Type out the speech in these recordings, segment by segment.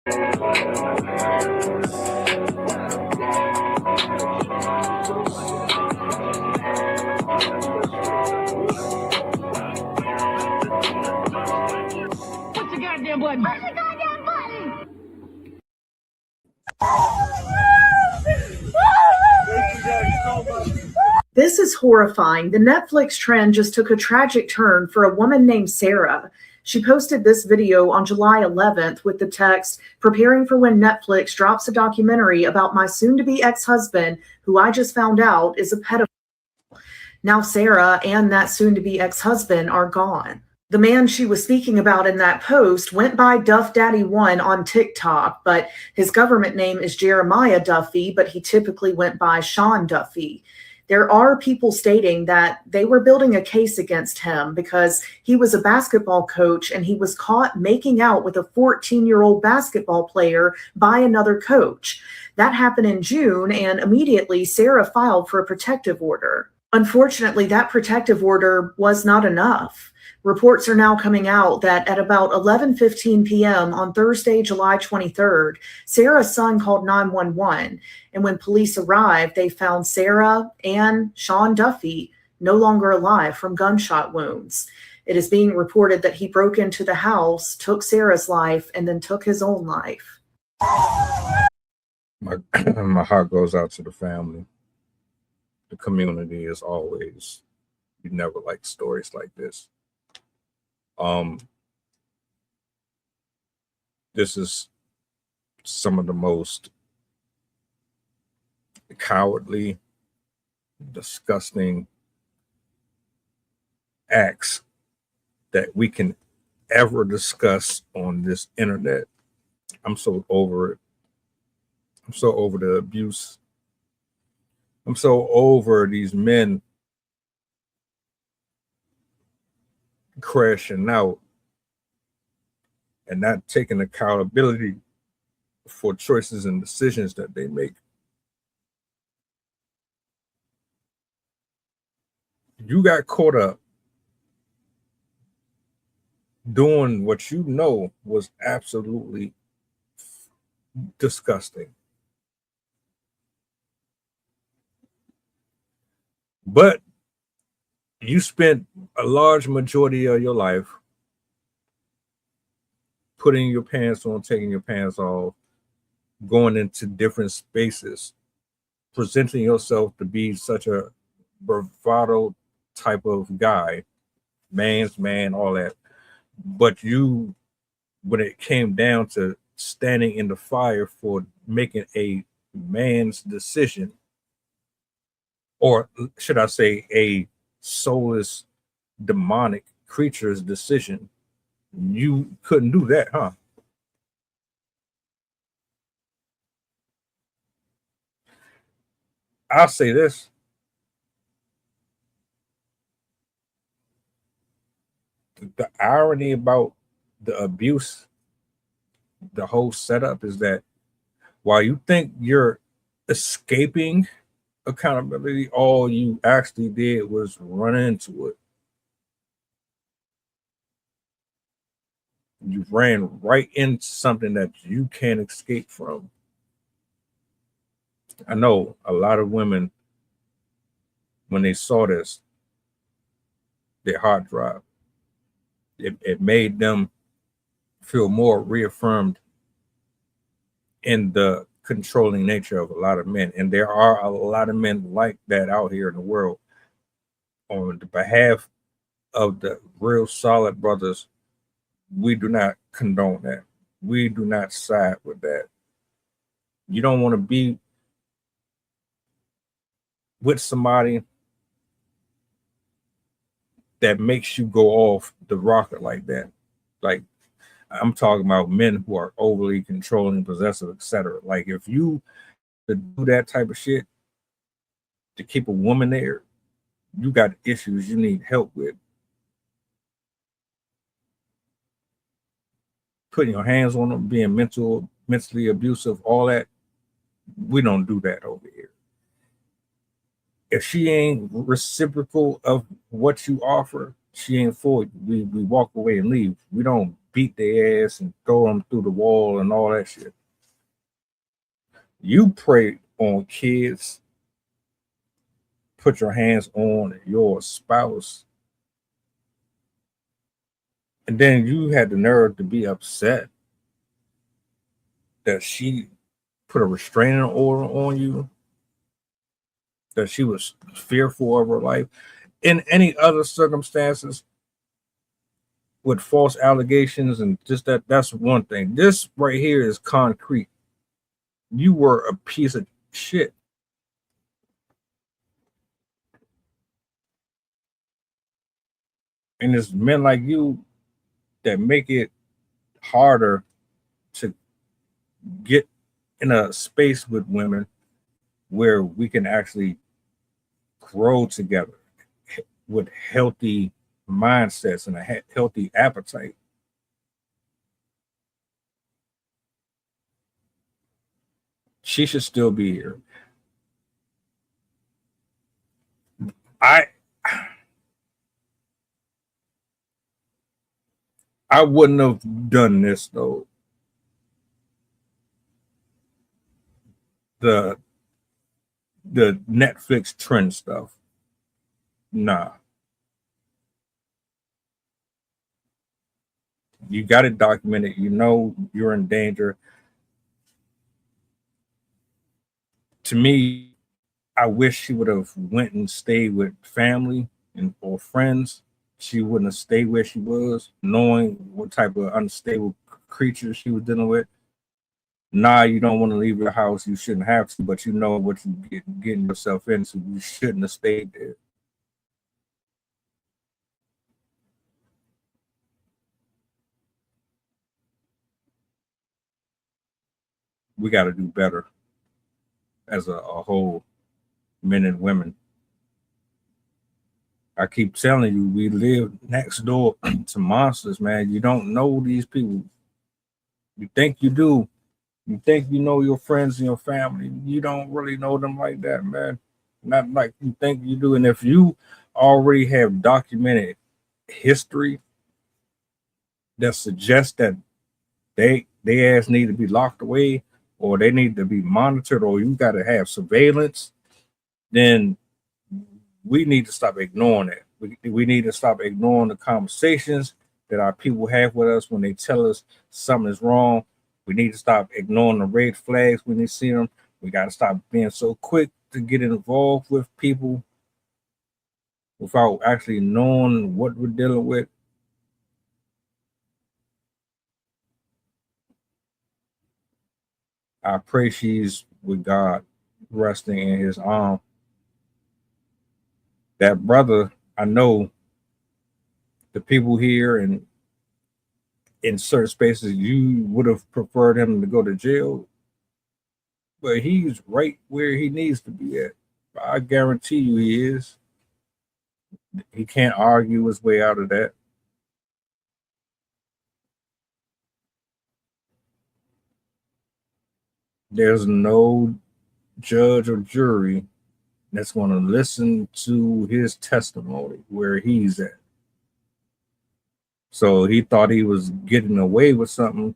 the goddamn button? Push the goddamn button! This is horrifying. The Netflix trend just took a tragic turn for a woman named Sarah. She posted this video on July 11th with the text, "Preparing for when Netflix drops a documentary about my soon-to-be ex-husband, who I just found out is a pedophile." Now Sarah and that soon-to-be ex-husband are gone. The man she was speaking about in that post went by Duff Daddy 1 on TikTok, but his government name is Jeremiah Duffy, but he typically went by Sean Duffy. There are people stating that they were building a case against him because he was a basketball coach and he was caught making out with a 14-year-old basketball player by another coach. That happened in June, and immediately Sarah filed for a protective order. Unfortunately, that protective order was not enough. Reports are now coming out that at about 11:15 p.m. on Thursday, July 23rd, Sarah's son called 911, and when police arrived, they found Sarah and Sean Duffy no longer alive from gunshot wounds. It is being reported that he broke into the house, took Sarah's life, and then took his own life. My heart goes out to the family. The community is always, you never like stories like this. This is some of the most cowardly, disgusting acts that we can ever discuss on this internet. I'm so over it. I'm so over the abuse. I'm so over these men crashing out and not taking accountability for choices and decisions that they make. You got caught up doing what you know was absolutely disgusting. But you spent a large majority of your life putting your pants on, taking your pants off, going into different spaces, presenting yourself to be such a bravado type of guy, man's man, all that. But you, when it came down to standing in the fire for making a man's decision, or should I say a soulless, demonic creature's decision, you couldn't do that, huh? I'll say this. The irony about the abuse, the whole setup, is that while you think you're escaping accountability, all you actually did was run into it. You ran right into something that you can't escape from. I know a lot of women, when they saw this, their heart dropped. It made them feel more reaffirmed in the controlling nature of a lot of men. And there are a lot of men like that out here in the world. On the behalf of the real solid brothers, we do not condone that. We do not side with that. You don't want to be with somebody that makes you go off the rocker like that. Like, I'm talking about men who are overly controlling, possessive, etc. Like, if you do that type of shit to keep a woman there, you got issues you need help with. Putting your hands on them, being mentally abusive, all that, we don't do that over here. If she ain't reciprocal of what you offer, she ain't for it. We walk away and leave. We don't beat their ass and throw them through the wall and all that shit. You prey on kids, put your hands on your spouse, and then you had the nerve to be upset that she put a restraining order on you, that she was fearful of her life. In any other circumstances, with false allegations and just that's one thing. This right here is concrete. You were a piece of shit. And it's men like you that make it harder to get in a space with women where we can actually grow together with healthy mindsets and a healthy appetite. She should still be here. I wouldn't have done this though. The Netflix trend stuff. Nah. You got it documented. You know you're in danger. To me, I wish she would have went and stayed with family and or friends. She wouldn't have stayed where she was, knowing what type of unstable creature she was dealing with. Nah, you don't want to leave your house. You shouldn't have to, but you know what you're getting yourself into. You shouldn't have stayed there. We got to do better as a whole, men and women. I keep telling you, we live next door to monsters, man. You don't know these people. You think you do. You think you know your friends and your family. You don't really know them like that, man. Not like you think you do. And if you already have documented history that suggests that they ass need to be locked away or they need to be monitored or you got to have surveillance, then we need to stop ignoring it. We need to stop ignoring the conversations that our people have with us when they tell us something is wrong. We need to stop ignoring the red flags when they see them. We got to stop being so quick to get involved with people without actually knowing what we're dealing with. I pray she's with God, resting in his arm. That brother, I know the people here and in certain spaces, you would have preferred him to go to jail, but he's right where he needs to be at. I guarantee you he is. He can't argue his way out of that. There's no judge or jury that's going to listen to his testimony where he's at. So he thought he was getting away with something.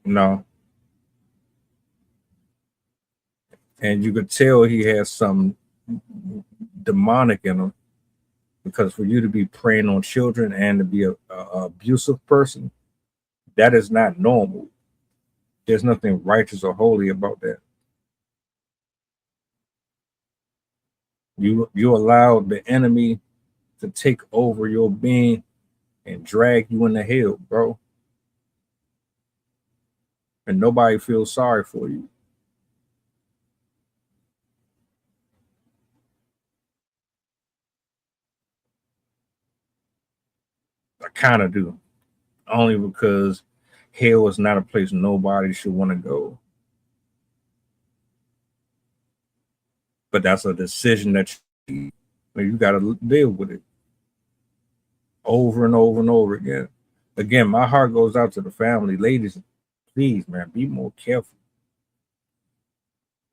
No. And you could tell he has some demonic in him, because for you to be preying on children and to be a abusive person, that is not normal. There's nothing righteous or holy about that. You allow the enemy to take over your being and drag you into hell, bro. And nobody feels sorry for you. I kind of do. Only because hell is not a place nobody should want to go. But that's a decision that you got to deal with it over and over and over again. Again, my heart goes out to the family. Ladies, please, man, be more careful.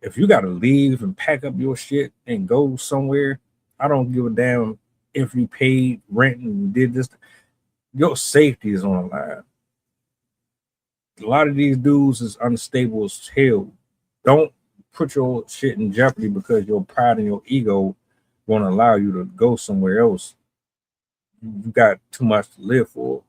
If you got to leave and pack up your shit and go somewhere, I don't give a damn if you paid rent and you did this, your safety is on the line. A lot of these dudes is unstable as hell. Don't put your shit in jeopardy because your pride and your ego won't allow you to go somewhere else. You got too much to live for.